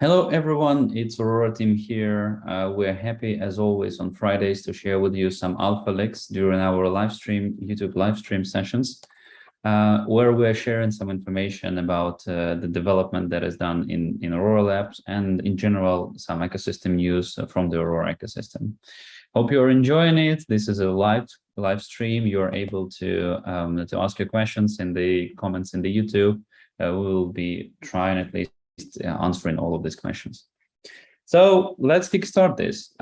Hello, everyone. It's Aurora team here. We're happy, as always, on Fridays to share with you some alpha leaks during our YouTube live stream sessions, where we're sharing some information about the development that is done in Aurora Labs and, in general, some ecosystem news from the Aurora ecosystem. Hope you're enjoying it. This is a live stream. You're able to ask your questions in the comments in the YouTube. We will be trying at least answering all of these questions. So let's kickstart this.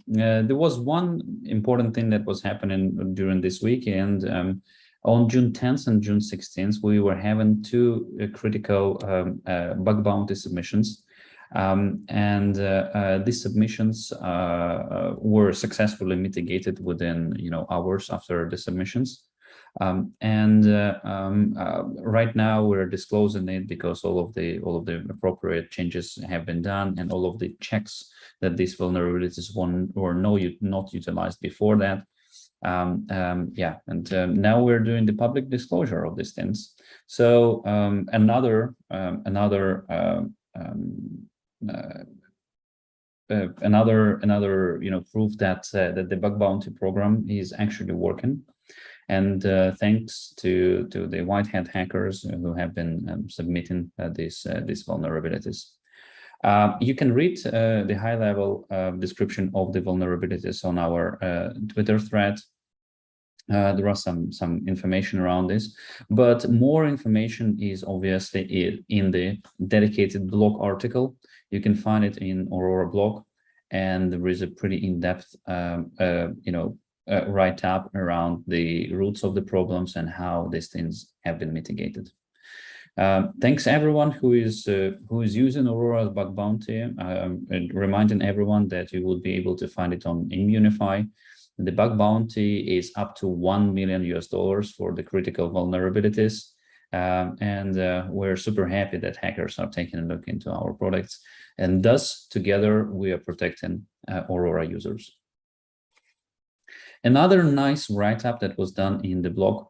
There was one important thing that was happening during this weekend. On June 10th and June 16th, we were having two critical bug bounty submissions. These submissions were successfully mitigated within hours after the submissions. Right now we're disclosing it because all of the appropriate changes have been done, and all of the checks that these vulnerabilities were not utilized before that. Now we're doing the public disclosure of these things. So another proof that that the bug bounty program is actually working. And thanks to the white hat hackers who have been submitting these vulnerabilities. You can read the high-level description of the vulnerabilities on our Twitter thread. There are some information around this, but more information is obviously in the dedicated blog article. You can find it in Aurora blog, and there is a pretty in-depth write-up around the roots of the problems and how these things have been mitigated. Thanks everyone who is using Aurora's bug bounty, and reminding everyone that you will be able to find it on Immunify. The bug bounty is up to $1 million for the critical vulnerabilities, and we're super happy that hackers are taking a look into our products, and thus together we are protecting Aurora users. Another nice write-up that was done in the blog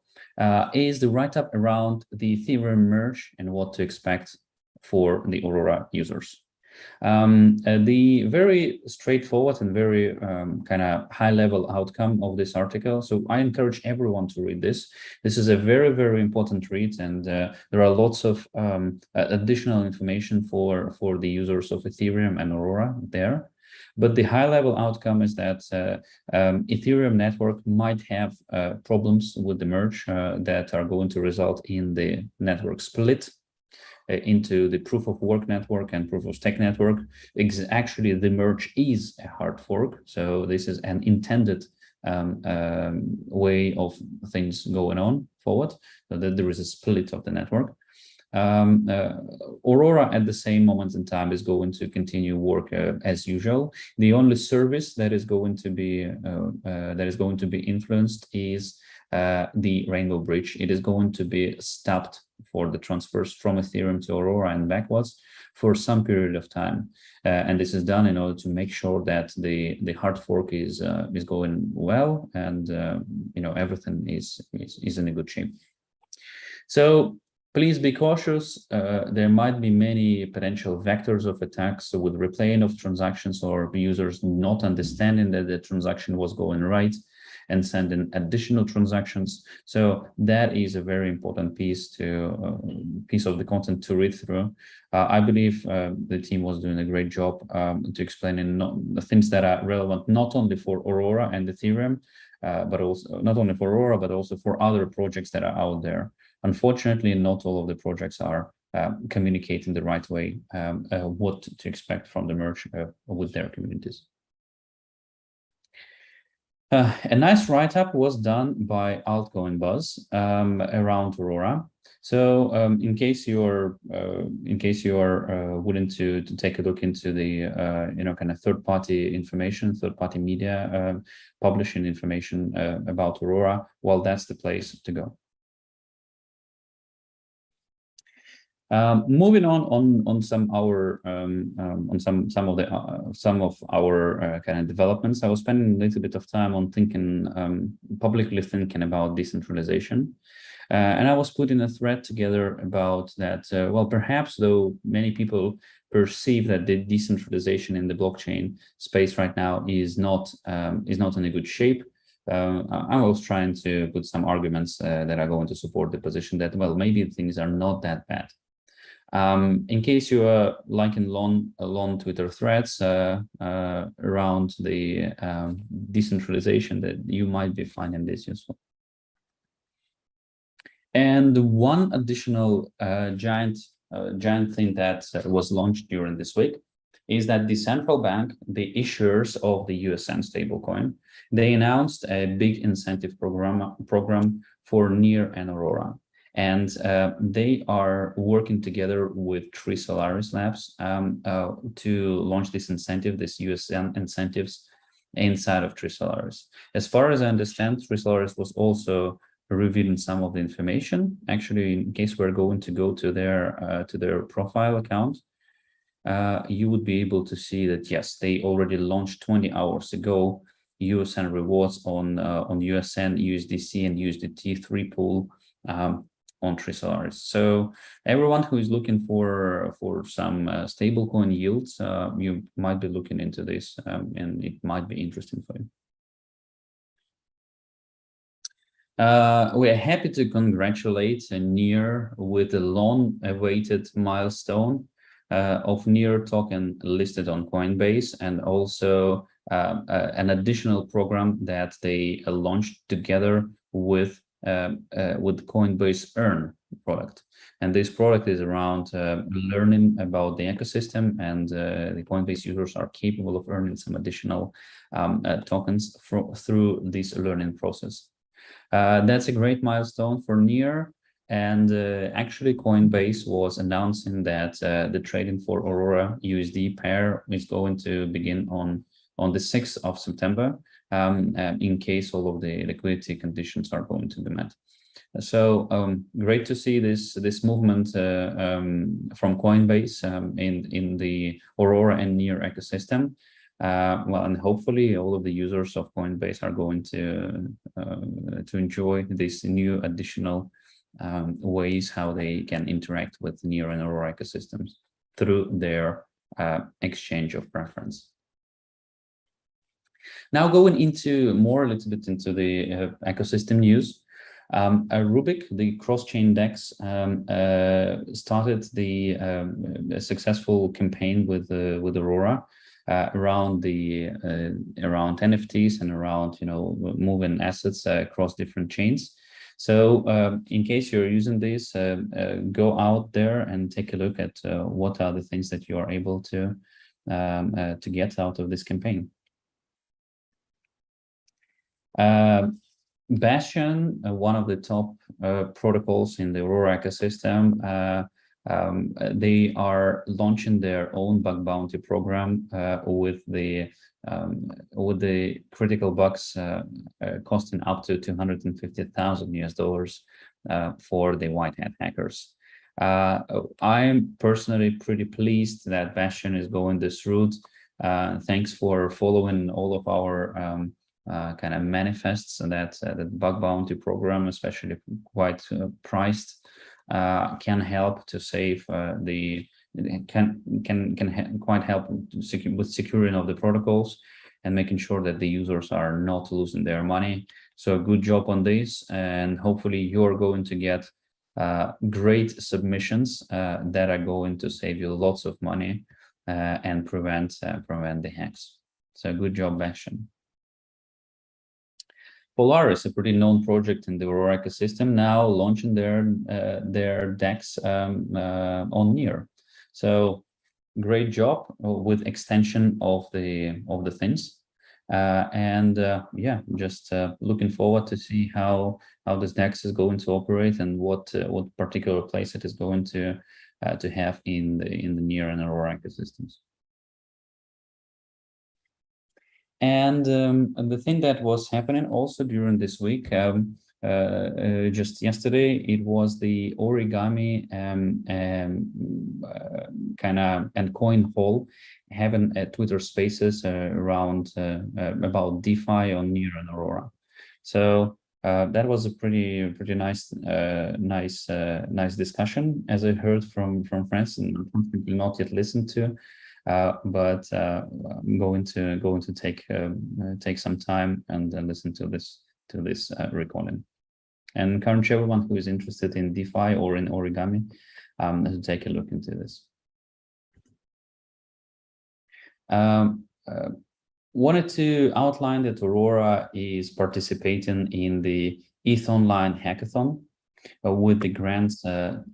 is the write-up around the Ethereum merge and what to expect for the Aurora users. The very straightforward and very kind of high-level outcome of this article. So I encourage everyone to read this. This is a very, very important read, and there are lots of additional information for the users of Ethereum and Aurora there. But the high-level outcome is that Ethereum network might have problems with the merge that are going to result in the network split into the proof of work network and proof of stake network. Actually, the merge is a hard fork, so this is an intended way of things going on forward, so that there is a split of the network. Aurora at the same moment in time is going to continue work as usual. The only service that is going to be influenced is the Rainbow Bridge. It is going to be stopped for the transfers from Ethereum to Aurora and backwards for some period of time, and this is done in order to make sure that the hard fork is going well, and everything is in a good shape. So please be cautious. There might be many potential vectors of attacks with replaying of transactions, or users not understanding that the transaction was going right and sending additional transactions. So that is a very important piece of the content to read through. I believe the team was doing a great job to explaining the things that are relevant not only for Aurora and Ethereum, but also not only for Aurora, but also for other projects that are out there. Unfortunately, not all of the projects are communicating the right way what to expect from the merge with their communities. A nice write-up was done by AltCoinBuzz around Aurora. So in case you are willing to take a look into the kind of third-party information, third-party media publishing information about Aurora, well, that's the place to go. Moving on some of our kind of developments, I was spending a little bit of time on publicly thinking about decentralization. And I was putting a thread together about that. Well, perhaps though many people perceive that the decentralization in the blockchain space right now is not in a good shape. I was trying to put some arguments that are going to support the position that, well, maybe things are not that bad. In case you are liking long Twitter threads around the decentralization, that you might be finding this useful. And one additional giant thing that was launched during this week is that the central bank, the issuers of the USN stablecoin, they announced a big incentive program for NEAR and Aurora. And they are working together with Three Solaris Labs to launch this incentive, this USN incentives inside of Three Solaris. As far as I understand, Three Solaris was also revealing some of the information. Actually, in case we're going to go to their profile account, you would be able to see that yes, they already launched 20 hours ago USN rewards on USN, USDC, and USDT3 pool on Three Solaris. So everyone who is looking for some stablecoin yields, you might be looking into this, and it might be interesting for you. We are happy to congratulate NEAR with a long-awaited milestone of NEAR token listed on Coinbase, and also an additional program that they launched together with Coinbase Earn product. And this product is around learning about the ecosystem, and the Coinbase users are capable of earning some additional tokens through this learning process. That's a great milestone for NEAR. And actually, Coinbase was announcing that the trading for Aurora USD pair is going to begin on the 6th of September, in case all of the liquidity conditions are going to be met. So great to see this movement from Coinbase in the Aurora and NEAR ecosystem. Well, and hopefully all of the users of Coinbase are going to enjoy these new additional ways how they can interact with NEAR and Aurora ecosystems through their exchange of preference. Now going into a little bit into the ecosystem news. Rubic, the cross-chain DEX, started a successful campaign with Aurora around NFTs and around moving assets across different chains. So in case you're using this, go out there and take a look at what are the things that you are able to get out of this campaign. Bastion, one of the top protocols in the Aurora ecosystem, they are launching their own bug bounty program with the critical bugs costing up to $250,000 for the white hat hackers. I'm personally pretty pleased that Bastion is going this route. Thanks for following all of our kind of manifests, and that the bug bounty program, especially quite priced, can help to save quite help with securing of the protocols and making sure that the users are not losing their money. So good job on this, and hopefully you're going to get great submissions that are going to save you lots of money and prevent the hacks. So good job, Bastion. Polaris, a pretty known project in the Aurora ecosystem, now launching their DEX on NEAR. So great job with extension of the things, and yeah, just looking forward to see how this DEX is going to operate and what particular place it is going to have in the NEAR and Aurora ecosystems. And the thing that was happening also during this week, just yesterday, it was the Aurigami kind of and Coinhall having Twitter Spaces around about DeFi on NEAR and Aurora. So that was a pretty nice nice discussion, as I heard from friends and not yet listened to, but I'm going to take some time and listen to this recording, and encourage everyone who is interested in DeFi or in Aurigami to take a look into this. Wanted to outline that Aurora is participating in the ETH Online hackathon with the grants, with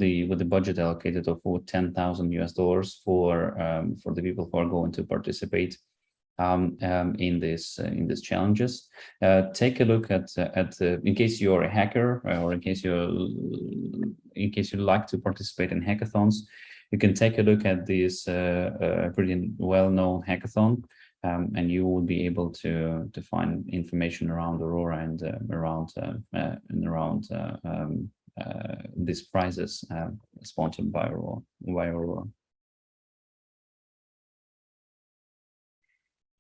the budget allocated of $10,000 for the people who are going to participate in these challenges. Take a look at in case you're a hacker, or in case you like to participate in hackathons. You can take a look at this pretty well-known hackathon, and you will be able to find information around Aurora and around these prizes sponsored by Aurora.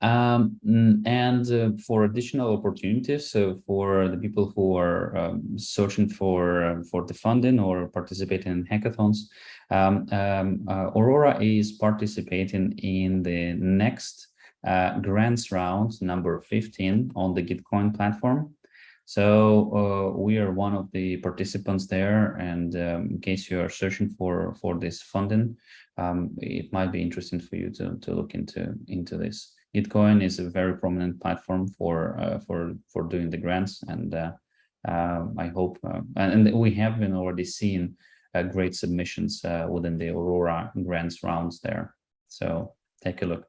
And for additional opportunities, so for the people who are searching for the funding or participating in hackathons, Aurora is participating in the next grants round, number 15, on the Gitcoin platform. So we are one of the participants there, and in case you are searching for this funding, it might be interesting for you to look into this. Gitcoin is a very prominent platform for doing the grants, and I hope and we have been already seeing great submissions within the Aurora grants rounds there. So take a look.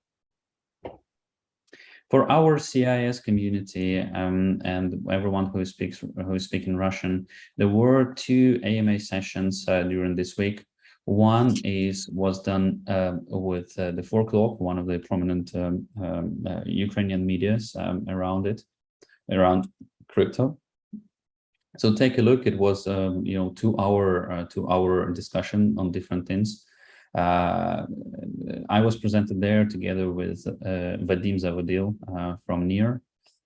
For our CIS community and everyone who is speaking Russian, there were 2 AMA sessions during this week. One was done with the 4 O'Clock, one of the prominent Ukrainian medias around crypto. So take a look. It was 2-hour discussion on different things. I was presented there together with Vadim Zavadil from NEAR.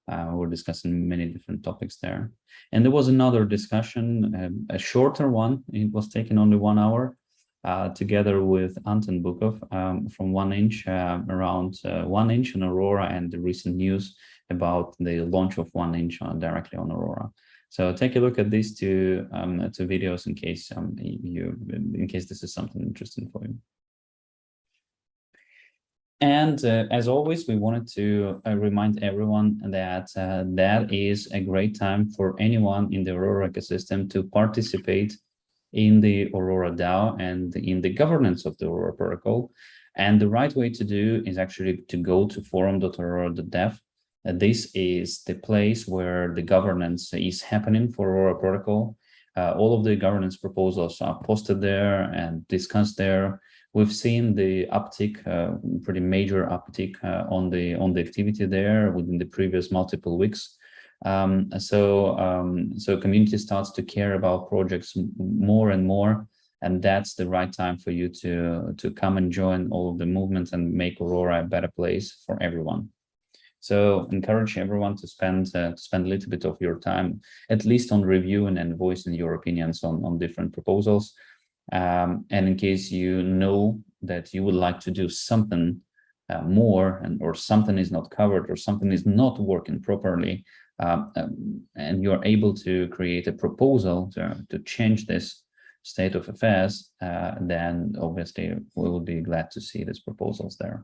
We're discussing many different topics there. And there was another discussion, a shorter one. It was taken only 1 hour. Together with Anton Bukov from 1inch, around 1inch on Aurora and the recent news about the launch of 1inch directly on Aurora. So take a look at these two videos in case this is something interesting for you. And as always, we wanted to remind everyone that that is a great time for anyone in the Aurora ecosystem to participate in the Aurora DAO and in the governance of the Aurora protocol. And the right way to do is actually to go to forum.aurora.dev. This is the place where the governance is happening for Aurora protocol. All of the governance proposals are posted there and discussed there. We've seen the uptick, pretty major uptick on the activity there within the previous multiple weeks. So community starts to care about projects more and more, and that's the right time for you to come and join all of the movements and make Aurora a better place for everyone. So encourage everyone to spend a little bit of your time, at least on reviewing and voicing your opinions on different proposals. And in case you know that you would like to do something more, or something is not covered, or something is not working properly, and you're able to create a proposal to change this state of affairs, then obviously we will be glad to see these proposals there.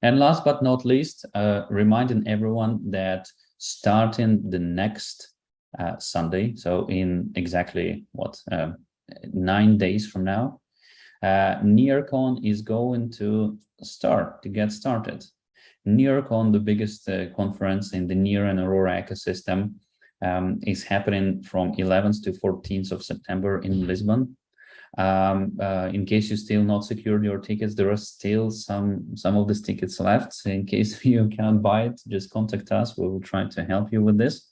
And last but not least, reminding everyone that starting the next Sunday, so in exactly 9 days from now, NEARCON is going to get started. NEARCON, the biggest conference in the NEAR and Aurora ecosystem, is happening from 11th to 14th of September in Lisbon. In case you still not secured your tickets, there are still some of these tickets left. So in case you can't buy it, just contact us. We will try to help you with this.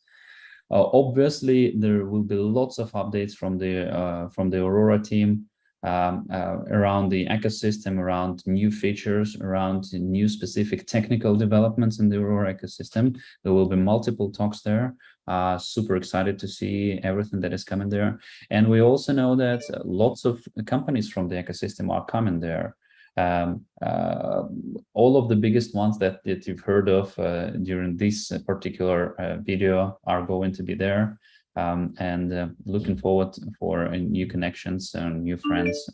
Obviously, there will be lots of updates from the Aurora team around the ecosystem, around new features, around new specific technical developments in the Aurora ecosystem. There will be multiple talks there. Super excited to see everything that is coming there. And we also know that lots of companies from the ecosystem are coming there. All of the biggest ones that you've heard of during this particular video are going to be there. And looking forward for new connections and new friends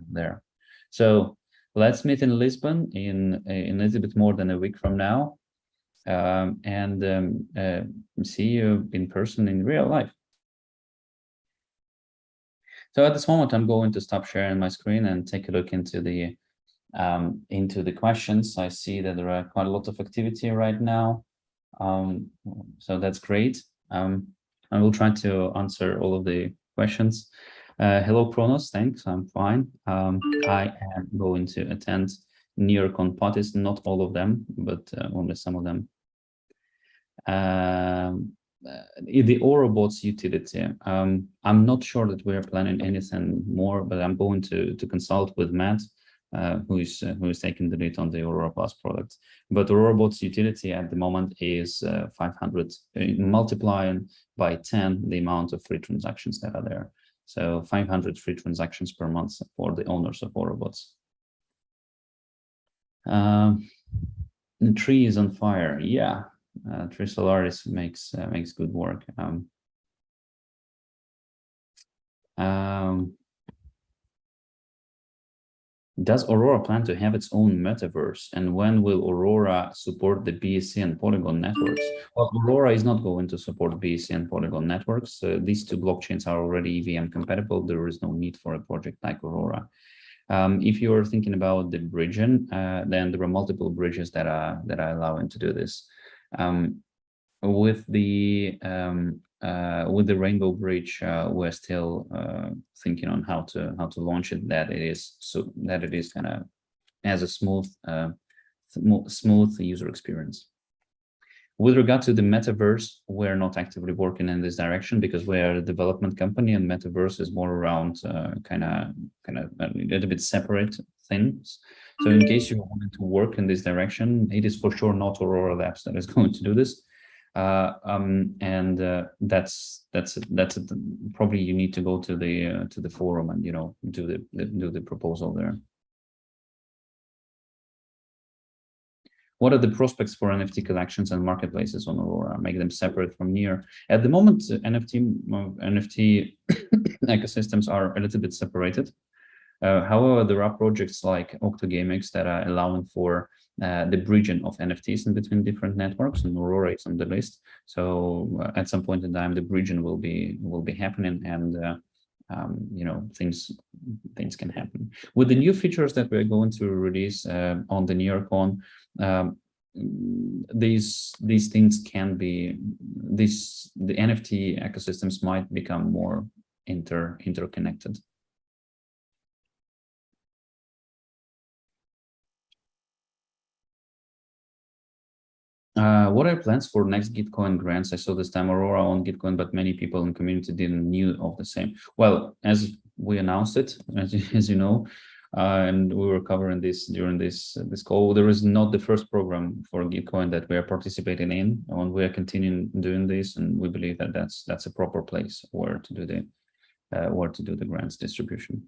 there. So let's meet in Lisbon in a little bit more than a week from now, and see you in person in real life. So at this moment, I'm going to stop sharing my screen and take a look into the questions. I see that there are quite a lot of activity right now, so that's great. I will try to answer all of the questions. Hello, Kronos. Thanks. I'm fine. I am going to attend NEARCON parties, not all of them, but only some of them. The Aurobots utility. I'm not sure that we're planning anything more, but I'm going to consult with Matt, who is taking the lead on the Aurora Plus product. But Aurobots utility at the moment is 500, multiplying by 10 the amount of free transactions that are there. So 500 free transactions per month for the owners of Aurobots. The tree is on fire. Yeah, Tree Solaris makes good work. Does Aurora plan to have its own metaverse, and when will Aurora support the BSC and Polygon networks? Well, Aurora is not going to support BSC and Polygon networks. These two blockchains are already EVM compatible. There is no need for a project like Aurora. If you're thinking about the bridging, then there are multiple bridges that are allowing to do this. With the Rainbow Bridge, we're still thinking on how to launch it. That it is kind of as a smooth user experience. With regard to the metaverse, we're not actively working in this direction because we're a development company, and metaverse is more around kind of a little bit separate things. So in case you wanted to work in this direction, it is for sure not Aurora Labs that is going to do this. That's probably you need to go to the forum and do the proposal there. What are the prospects for NFT collections and marketplaces on Aurora? Make them separate from Near. At the moment, NFT ecosystems are a little bit separated. However, there are projects like OctoGameX that are allowing for the bridging of NFTs in between different networks, and Aurora is on the list. So at some point in time, the bridging will be happening, and things can happen with the new features that we're going to release on the NEARCON. These things can be the NFT ecosystems might become more interconnected. What are plans for next Gitcoin grants? I saw this time Aurora on Gitcoin, but many people in the community didn't knew of the same. Well, as we announced it, as you know, and we were covering this during this call, there is not the first program for Gitcoin that we are participating in, and we are continuing doing this, and we believe that that's a proper place where to do the grants distribution.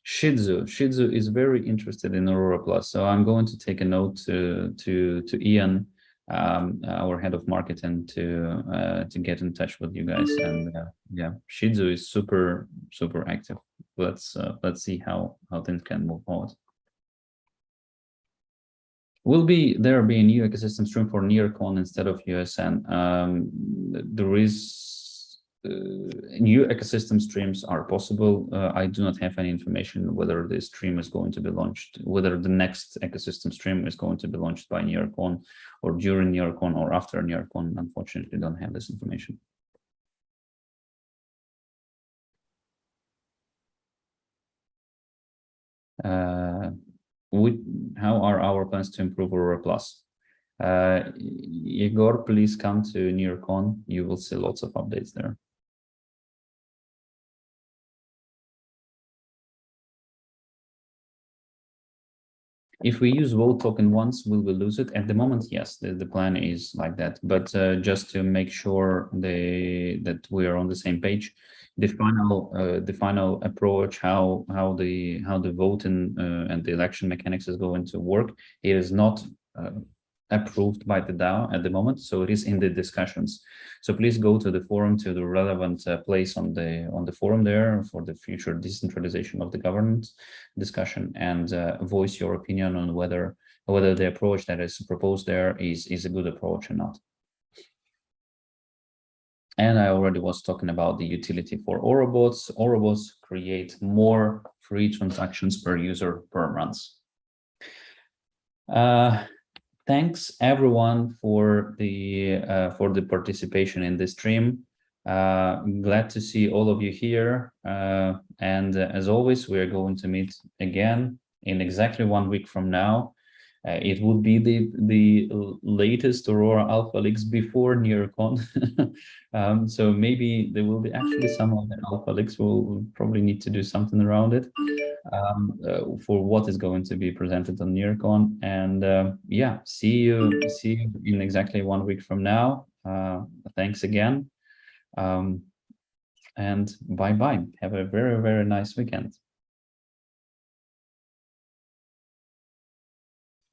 Shizu is very interested in Aurora Plus, so I'm going to take a note to Ian, our head of marketing, to get in touch with you guys. And yeah, Shizu is super active. Let's see how things can move forward. Will there be a new ecosystem stream for NEARCON instead of USN? There is. New ecosystem streams are possible. I do not have any information whether the stream is going to be launched, whether the next ecosystem stream is going to be launched by NEARCON or during NEARCON or after NEARCON. Unfortunately, don't have this information. How are our plans to improve Aurora Plus? Igor, please come to NEARCON. You will see lots of updates there. If we use vote token once, will we lose it? At the moment, yes, the plan is like that. But just to make sure that we are on the same page, the final approach, how the voting and the election mechanics is going to work, it is not approved by the DAO at the moment, so it is in the discussions. So please go to the forum, to the relevant place on the forum there for the future decentralization of the governance discussion, and voice your opinion on whether the approach that is proposed there is a good approach or not. And I already was talking about the utility for Aurobots. Aurobots create more free transactions per user per month. Thanks everyone for the participation in this stream. Glad to see all of you here. And as always, we are going to meet again in exactly 1 week from now. It would be the latest Aurora Alpha Leaks before NEARCON. So maybe there will be actually some of the Alpha Leaks. We'll probably need to do something around it for what is going to be presented on NEARCON. And yeah, see you in exactly 1 week from now. Thanks again. And bye-bye. Have a very, very nice weekend.